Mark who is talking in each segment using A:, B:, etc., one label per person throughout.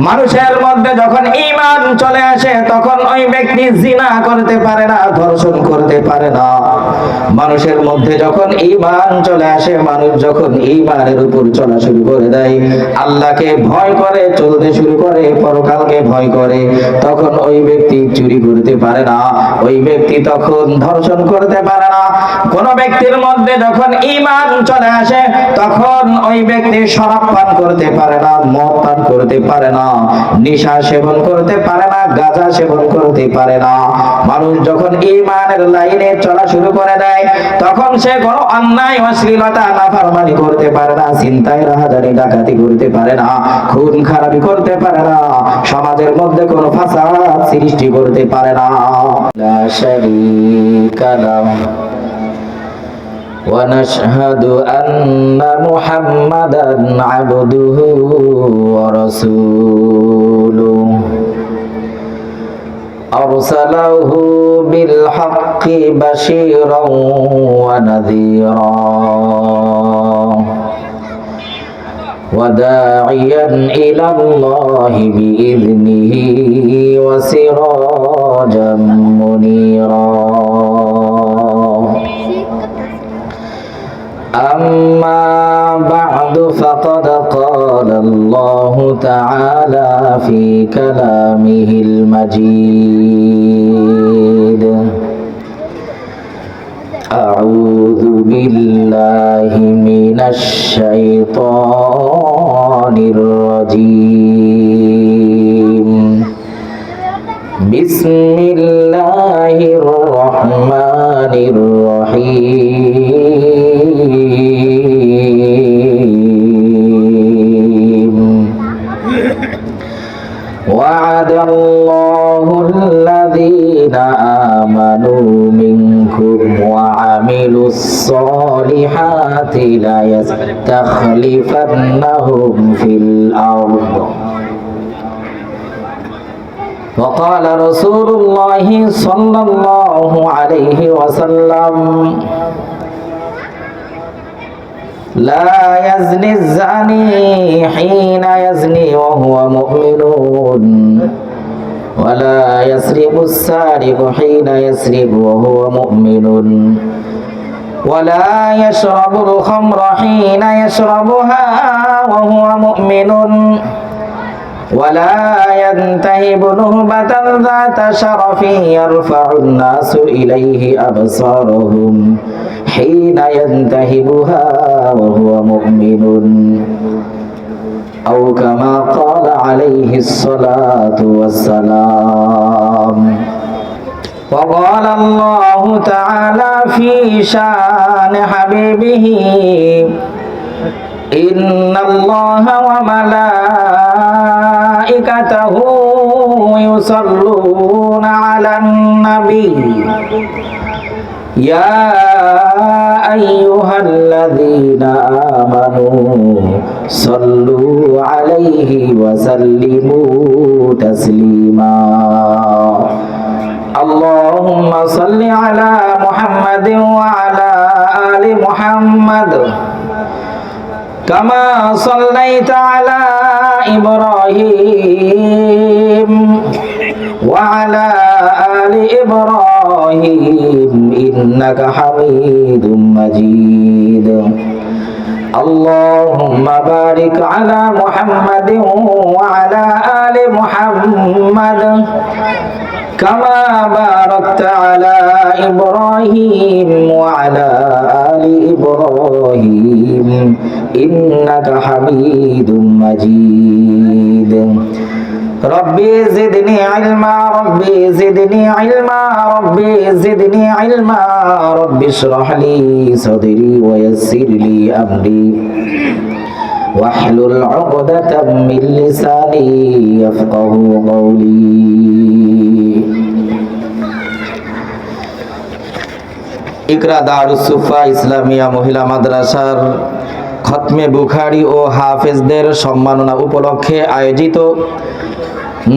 A: মানুষের মধ্যে যখন ঈমান চলে আসে তখন ওই ব্যক্তি জিনা করতে পারে না, ধর্ষণ করতে পারে না। মানুষের মধ্যে যখন ঈমান চলে আসে, মানুষ যখন ঈমানের উপর চলা শুরু করে দেয়, আল্লাহকে ভয় করে চলতে শুরু করে, পরকালকে ভয় করে, তখন ওই ব্যক্তি চুরি করতে পারে না, ওই ব্যক্তি তখন ধর্ষণ করতে পারে না। কোন ব্যক্তির মধ্যে যখন ঈমান চলে আসে তখন ওই ব্যক্তি শরাব পান করতে পারে না, মদ পান করতে পারে না, নেশা সেবন করতে পারে না, গাঁজা সেবন করতে পারে না। মানুষ যখন ঈমানের লাইনে চলা শুরু করে দেয় তখন সে কোনো অন্যায় অশ্লীলতা নাফরমানি করতে পারে না, ছিনতাই রাহাজানি ডাকাতি করতে পারে না, খুন খারাপি করতে পারে না, সমাজের মধ্যে কোনো ফাসাদ সৃষ্টি করতে পারে না। লা শারীকা লাহু ونشهد أن محمدا عبده ورسوله أرسله بالحق بشيرا ونذيرا وداعيا إلى الله بإذنه وسراجا منيرا أما بعد فقد قال الله تعالى في كلامه المجيد أعوذ بالله من الشيطان الرجيم بسم الله الرحمن الرحيم وعد الله الذين آمنوا منكم وعملوا الصالحات ليستخلفنهم في الأرض وقال رسول الله صلى الله عليه وسلم لا يزني الزاني حين يزني وهو مؤمن ولا يسرق السارق حين يسرق وهو مؤمن ولا يشرب الخمر حين يشربها وهو مؤمن ولا ينتهب نهبة ذات شرف يرفع الناس إليه أبصارهم حين ينتهبها وهو مؤمن أو كما قال عليه الصلاة والسلام وقال الله تعالى في شان حبيبه إن الله وملائكته يصلون على النبي يا أيها الذين آمنوا صلوا عليه وسلموا تسليما اللهم صل على محمد وعلى آل محمد كما صليت على إبراهيم وعلى آل إبراهيم إنك حميد مجيد اللهم بارك على محمد وعلى آل محمد كما باركت على إبراهيم وعلى آل إبراهيم إنك حميد مجيد ربي زدني علما ربي زدني علما ربي زدني علما ربي اشرح لي صدري ويسر لي أمري واحلل عقدة من لساني يفقه قولي ইকরা দারুস সুফা ইসলামিয়া মহিলা মাদ্রাসার খতমে বুখারী ও হাফেজদের সম্মাননা উপলক্ষে আয়োজিত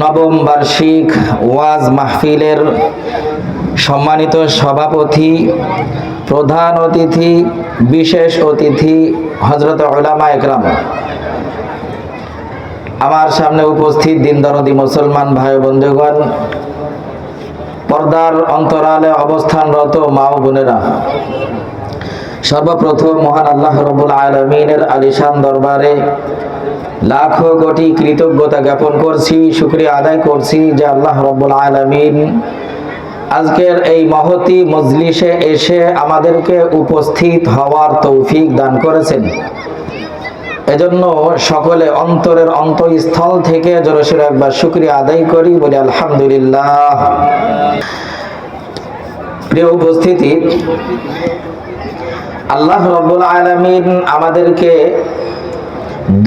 A: নবম বার্ষিক ওয়াজ মাহফিলের সম্মানিত সভাপতি, প্রধান অতিথি, বিশেষ অতিথি হযরত উলামা একরাম, আমার সামনে উপস্থিত দিন দরদি মুসলমান ভাই বন্ধুগণ, পর্দার অন্তরালে অবস্থানরত মা ও বোনেরা, সর্বপ্রথম মহান আল্লাহ রাব্বুল আলামিনের আলিশান দরবারে লাখো কোটি কৃতজ্ঞতা জ্ঞাপন করছি, শুকরিয়া আদায় করছি যে আল্লাহ রাব্বুল আলামিন আজকের এই মহতি মজলিসে এসে আমাদেরকে উপস্থিত হওয়ার তৌফিক দান করেছেন। এজন্য সকলে অন্তরের অন্তঃস্থল থেকে জোরসোরে একবার শুকরিয়া আদায় করি, বলি আলহামদুলিল্লাহ। প্রিয় উপস্থিতি, আল্লাহ রাব্বুল আলামিন আমাদেরকে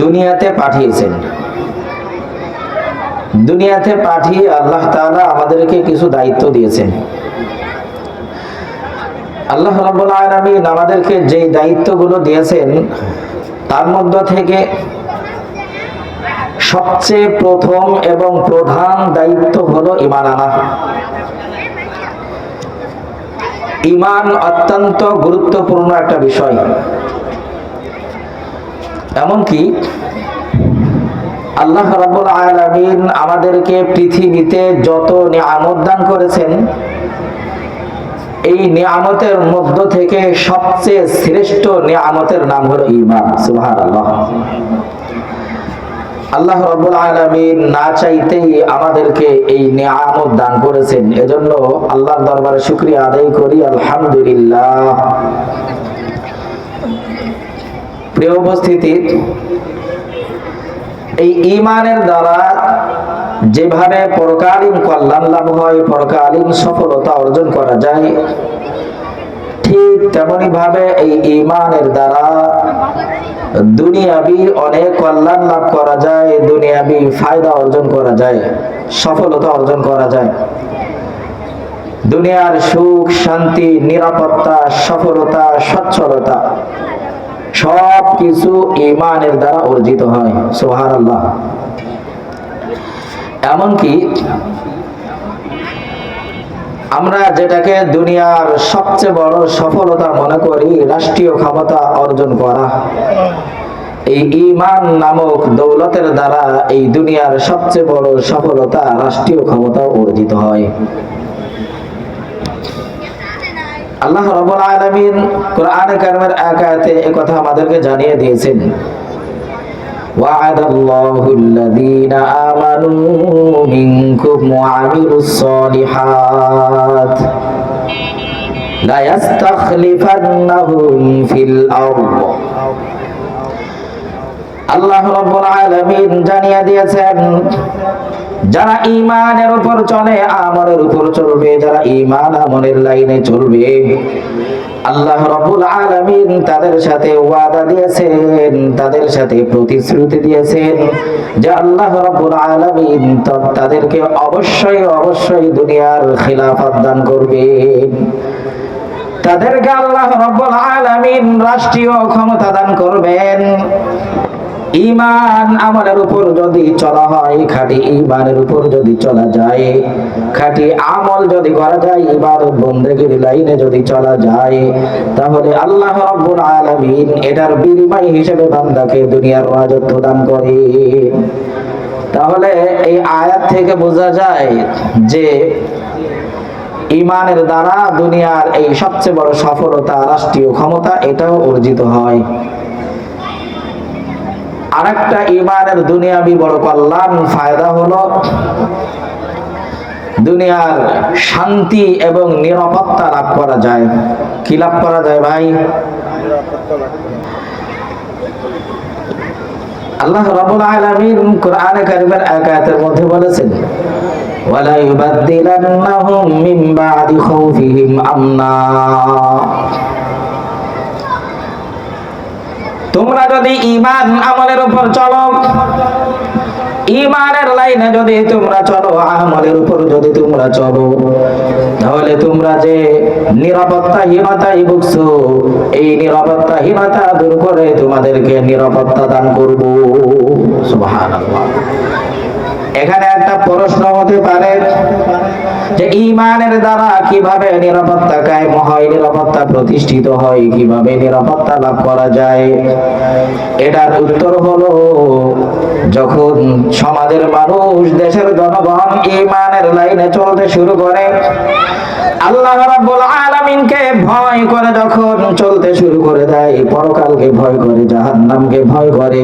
A: দুনিয়াতে পাঠিয়েছেন। দুনিয়াতে পাঠিয়ে আল্লাহ তাআলা আমাদেরকে কিছু দায়িত্ব দিয়েছেন। আল্লাহ রাব্বুল আলামিন আমাদেরকে যেই দায়িত্বগুলো দিয়েছেন তার মধ্য থেকে সবচেয়ে প্রথম এবং প্রধান দায়িত্ব হলো ঈমান আনা। ঈমান অত্যন্ত গুরুত্বপূর্ণ একটা বিষয়। এমনকি আল্লাহ রাব্বুল আলামিন আমাদেরকে পৃথিবীতে যত নিয়ামত দান করেছেন, এই নিয়ামতের মধ্য থেকে সবচেয়ে শ্রেষ্ঠ নিয়ামতের নাম হলো ঈমান। সুবহানাল্লাহ। আল্লাহ রাব্বুল আলামিন না চাইতেই আমাদেরকে এই নিয়ামত দান করেছেন। এজন্য আল্লাহর দরবারে শুকরিয়া আদায় করি, আলহামদুলিল্লাহ। প্রিয় উপস্থিতি, এই ঈমানের দ্বারা যেভাবে পরকালীন কল্যাণ লাভ হয়, পরকালীন সফলতা অর্জন করা যায়, ঠিক তেমনি ভাবে এই ঈমানের দ্বারা দুনিয়াবি অনেক কল্যাণ লাভ করা যায়, দুনিয়াবি ফায়দা অর্জন করা যায়, সফলতা অর্জন করা যায়। দুনিয়ার সুখ, শান্তি, নিরাপত্তা, সফলতা, সচ্ছলতা সব কিছু ঈমানের দ্বারা অর্জিত হয়। সুবহানাল্লাহ। এমনকি আমরা যেটাকে দুনিয়ার সবচেয়ে বড় সফলতা মনে করি, রাষ্ট্রীয় ক্ষমতা অর্জন করা, এই ঈমান নামক দৌলতের দ্বারা এই দুনিয়ার সবচেয়ে বড় সফলতা, রাষ্ট্রীয় ক্ষমতা অর্জিত হয়। আল্লাহ রাব্বুল আলামিন কোরআনে কারিমের এক আয়াতে এই কথা আমাদেরকে জানিয়ে দিয়েছেন, ওয়া'আদাল্লাহু আল্লাযীনা আমানু মিনকুম ওয়া আমিলুস সলিহাত লা ইস্তাখলিফান্নাহুম ফিল আরদ। আল্লাহ রাব্বুল আলামিন জানিয়ে দিয়েছেন, যারা ঈমানের উপর চলে, আমলের উপর চলবে, যারা ঈমান আমলের লাইনে চলবে, আল্লাহ রাব্বুল আলামিন তাদের সাথে ওয়াদা দিয়েছেন, তাদের সাথে প্রতিশ্রুতি দিয়েছেন যে আল্লাহ রাব্বুল আলামিন তাদেরকে অবশ্যই অবশ্যই দুনিয়ার খিলাফত দান করবেন। তাদেরকে আল্লাহ রাব্বুল আলামিন রাষ্ট্রীয় ক্ষমতা দান করবেন। ঈমান আমলের উপর যদি চলা হয়, খাঁটি ঈমানের উপর যদি চলা যায়, খাঁটি আমল যদি করা যায়, ইবাদত বন্দেগীর লাইনে যদি চলা যায়, তাহলে আল্লাহ রাব্বুল আলামিন এটার বিনিময় হিসেবে বান্দাকে দুনিয়ার রাজত্ব দান করে। তাহলে এই আয়াত থেকে বোঝা যায় যে ঈমানের দ্বারা দুনিয়ার এই সবচেয়ে বড় সফলতা, রাষ্ট্রীয় ক্ষমতা, এটাও অর্জিত হয়। আরেকটা ঈমানের দুনিয়াবি বড় কল্যাণ ফায়দা হলো দুনিয়ার শান্তি এবং নিরাপত্তা লাভ করা যায়। কি লাভ করা যায় ভাই? আল্লাহ রাব্বুল আলামিন কোরআনে কারিমের এক আয়াতের মধ্যে বলেছেন, ওয়ালা ইউবাদদিলান্নাহুম মিন বা'দি খাউফিহিম আমনা। তোমরা যদি ঈমান আমলের উপর চলো, ঈমানের লাইনে যদি তোমরা চলো, আমলের উপর যদি তোমরা চলো, তাহলে তোমরা যে নিরাপত্তাহীনতায় ভুগছো, এই নিরাপত্তাহীনতা দূর করে তোমাদেরকে নিরাপত্তা দান করব। সুবহানাল্লাহ। এখানে একটা প্রশ্ন হতে পারে যে ঈমানের দ্বারা কিভাবে নিরাপত্তা কায়েম হয়, নিরাপত্তা প্রতিষ্ঠিত হয়, কিভাবে নিরাপত্তা লাভ করা যায়। এটার উত্তর হলো যখন সমাজের মানুষ, দেশের জনগণ ঈমানের লাইনে চলতে শুরু করে, আল্লাহ রাব্বুল আলামিনকে ভয় করে যখন চলতে শুরু করে দেয়, পরকালকে ভয় করে, জাহান্নামকে ভয় করে,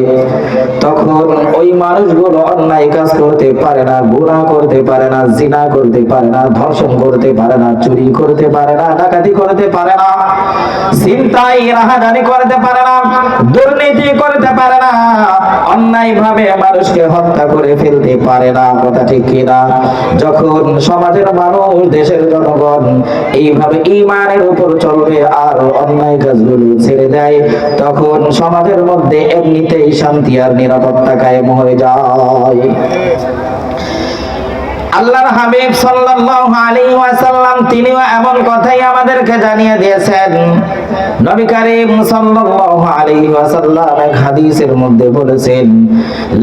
A: তখন ওই মানুষগুলো অন্যায় কাজ করতে পারে না, গুনাহ করতে পারে না, জিনা করতে পারে না, ধর্ষণ করতে পারে না, চুরি করতে পারে না, ডাকাতি করতে পারে না, ছিনতাই রাহাজানি করতে পারে না, দুর্নীতি করতে পারে না, অন্যায় ভাবে মানুষকে হত্যা করে ফেলতে পারে না। কথা ঠিক কিনা? যখন সমাজের মানুষ, দেশের জনগণ এইভাবে ঈমানের উপর চলবে আর অন্যায় কাজগুলো ছেড়ে দেয়, তখন সমাজের মধ্যে এমনিতেই শান্তি আর নিরাপত্তা কায়েম হয়ে যায়। আল্লাহর হাবিব সাল্লাল্লাহু আলাইহি ওয়াসাল্লাম তিনিও এমন কথাই আমাদেরকে জানিয়ে দিয়েছেন। নবী করিম সাল্লাল্লাহু আলাইহি ওয়াসাল্লাম এক হাদিসের মধ্যে বলেছেন,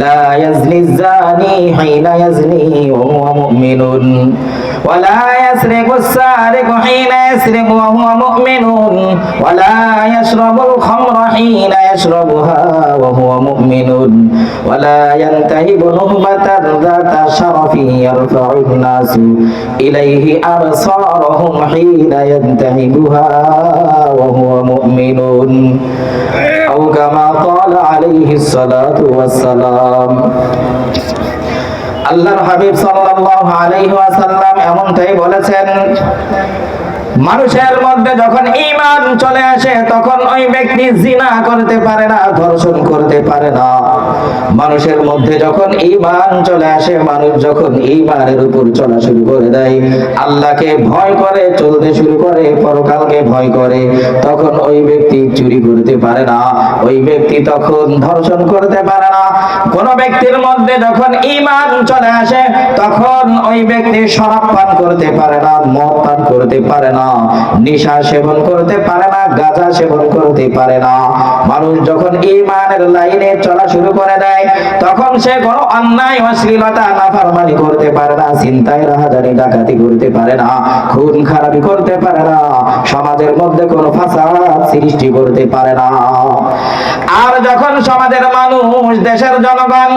A: লা ইয়াজনি যানি হিনা ইয়াজনি ওয়া হুয়া মুমিনুন ওয়া লা ইয়াসরিকু সারিকু হিনা ইয়াসরিকু ওয়া হুয়া মুমিনুন ওয়া লা ইয়াশরাবুল খামরা হিনা ইয়াশরাবুহা ওয়া হুয়া মুমিনুন ওয়া লা ইয়ানতাহিবু নুহবাতান যাতা শারাফি ইয়ারফা'ুন নাসু ইলাইহি আবসারহুম হিনা ইয়ানতাহিবুহা ওয়া হুয়া মুমিনুন আও কামা ক্বালা আলাইহিস সালাতু ওয়াস সালাম। আল্লাহর হাবিব সাল্লাল্লাহু আলাইহি ওয়াসাল্লাম এমনটাই বলেছেন, মানুষের মধ্যে যখন ঈমান চলে আসে তখন ওই ব্যক্তি জিনা করতে পারে না, ধর্ষণ করতে পারে না। মানুষের মধ্যে যখন ঈমান চলে আসে, মানুষ যখন ঈমানের উপর চলা শুরু করে দেয়, আল্লাহকে ভয় করে চলতে শুরু করে, পরকালকে ভয় করে, তখন ওই ব্যক্তি চুরি করতে পারে না, ওই ব্যক্তি তখন ধর্ষণ করতে পারে না। কোন ব্যক্তির মধ্যে যখন ঈমান চলে আসে তখন ওই ব্যক্তি শরাব পান করতে পারে না, মদ পান করতে পারে না, নেশা সেবন করতে পারে না, গাঁজা সেবন করতে পারে না। মানুষ যখন ঈমানের লাইনে চলা শুরু করে দেয় তখন সে কোনো অন্যায়, অশ্লীলতা, নাফরমানি করতে পারে না, ছিনতাই রাহাজানি ডাকাতি করতে পারে না, খুন খারাপি করতে পারে না, সমাজের মধ্যে কোনো ফাসাদ সৃষ্টি করতে পারে না। আর যখন সমাজের মানুষ, দেশের জনগণ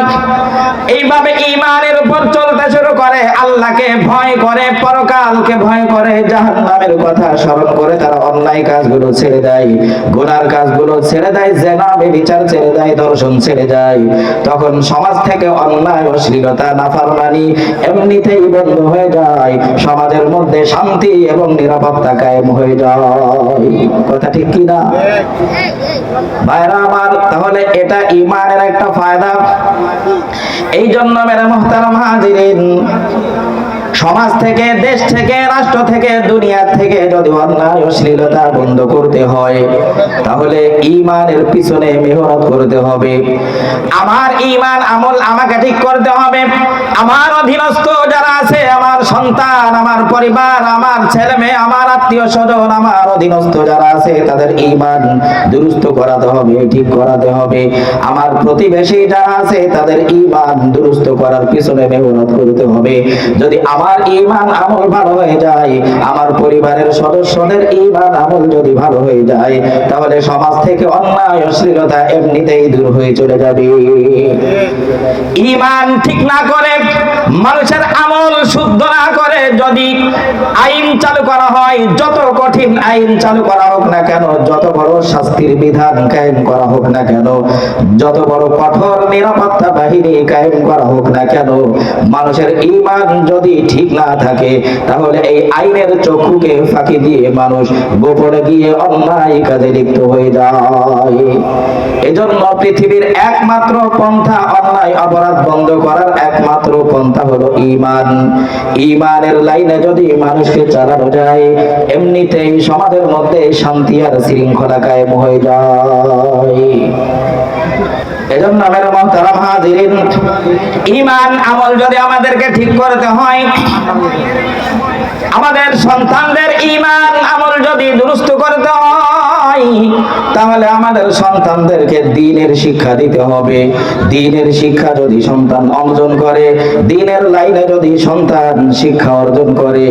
A: এইভাবে ঈমানের উপর চলতে শুরু করে, আল্লাহকে ভয় করে, পরকালকে ভয় করে, জাহান্নামের কথা স্মরণ করে তারা অন্যায় কাজগুলো ছেড়ে দেয়, গুনার কাজগুলো ছেড়ে দেয়, জিনা ব্যভিচার ছেড়ে দেয়, ধর্ষণ ছেড়ে দেয়, তখন সমাজ থেকে অন্যায়, অশ্লীলতা, নাফরমানি এমনিতেই বন্ধ হয়ে যায়, সমাজের মধ্যে শান্তি এবং নিরাপত্তা কায়েম হয়ে যায়। কথা ঠিক কি না ভাইরা আমার? তাহলে এটা ঈমানের একটা ফায়দা। এই জন্য মেরে মুহতারাম হাজিরিন, সমাজ থেকে, দেশ থেকে, রাষ্ট্র থেকে, দুনিয়া থেকে যদি অন্যায়, অশ্লীলতা বন্ধ করতে হয় তাহলে ঈমানের পিছনে মেহনত করতে হবে। আমার ঈমান আমল আমাকে ঠিক করতে হবে। আমার অধীনস্থ যারা আছে, আমার সন্তান, আমার পরিবার, আমার ছেলে মেয়ে, আমার আত্মীয় স্বজন, আমার অধীনস্থ যারা আছে তাদের ঈমান দুরুস্ত করাতে হবে, ঠিক করাতে হবে। আমার প্রতিবেশী যারা আছে তাদের ঈমান দুরুস্ত করার পিছনে মেহনত করতে হবে। যদি আমার ঈমান আমল ভালো হয়ে যায়, আমার পরিবারের সদস্যদের ঈমান আমল যদি ভালো হয়ে যায়, তাহলে সমাজ থেকে অন্যায়, অশ্লীলতা এমনিতেই দূর হয়ে চলে যাবে। ঈমান ঠিক না করে, মানুষের আমল শুদ্ধ না করে যদি আইন চালু করা হয়, যত কঠিন আইন চালু করা হোক না কেন, যত বড় শাস্তির বিধান কায়েম করা হোক না কেন, যত বড় কঠোর নিরাপত্তা বাহিনী কায়েম করা হোক না কেন, মানুষের ঈমান যদি ঠিক না থাকে তাহলে এই আইনের চক্ষুকে ফাঁকি দিয়ে মানুষ গোপনে গিয়ে অন্যায় কাজে লিপ্ত হয়ে যায়। এজন্য পৃথিবীর একমাত্র পন্থা, অন্যায় অপরাধ বন্ধ করার একমাত্র পন্থা হলো ঈমান। ঈমানের লাইনে যদি মানুষকে চালানো যায়, এমনিতেই সমাজের মধ্যে শান্তি আর শৃঙ্খলা কায়েম হয়ে যায়। এজন্য মেরে মুহতারাম হাজিরিন, ঈমান আমল যদি আমাদেরকে ঠিক করতে হয়, আমাদের সন্তানদের ঈমান আমল যদি দুরুস্ত করতে হয়, হয়, তাহলে আমাদের সন্তানদেরকে দ্বীনের শিক্ষা দিতে হবে। দ্বীনের শিক্ষা যদি সন্তান অর্জন করে, দ্বীনের লাইনে যদি সন্তান শিক্ষা অর্জন করে,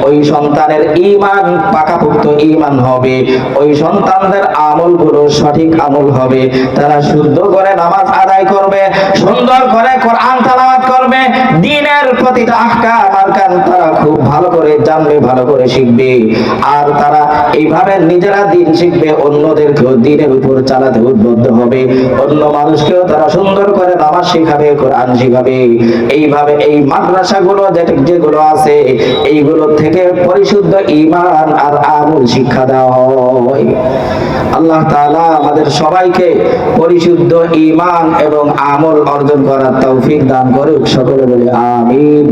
A: ওই সন্তানের ঈমান পাকাপোক্ত ঈমান হবে, ওই সন্তানদের আমলগুলো সঠিক আমল হবে, তারা শুদ্ধ করে নামাজ আদায় করবে, সুন্দর করে কোরআন তেলাওয়াত করবে, দ্বীনের প্রতিটা আহকাম আরকান তারা খুব ভালো করে জানবে, ভালো করে শিখবে। আর তারা এইভাবে নিজেরা দ্বীন শিখবে, অন্যদেরকেও দ্বীনের উপর চালাতে উদ্বুদ্ধ হবে, অন্য মানুষকেও তারা সুন্দর করে নামাজ শিখাবে, কোরআন শিখাবে। এইভাবে এই মাদ্রাসাগুলো যেগুলো আছে, এইগুলো থেকে পরিশুদ্ধ ঈমান আর আমল শিক্ষা দেওয়া হয়। আল্লাহ তাআলা আমাদের সবাইকে পরিশুদ্ধ ঈমান এবং আমল অর্জন করার তৌফিক দান করুক। সকলে বলে আমিন।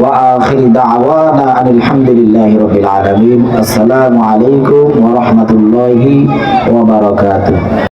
A: ওয়া আখির দাওয়ানা আনিল হামদুলিল্লাহি রাব্বিল আলামিন। আসসালামু আলাইকুম ওয়া রাহমাতুল্লাহি ওয়া বারাকাতুহু।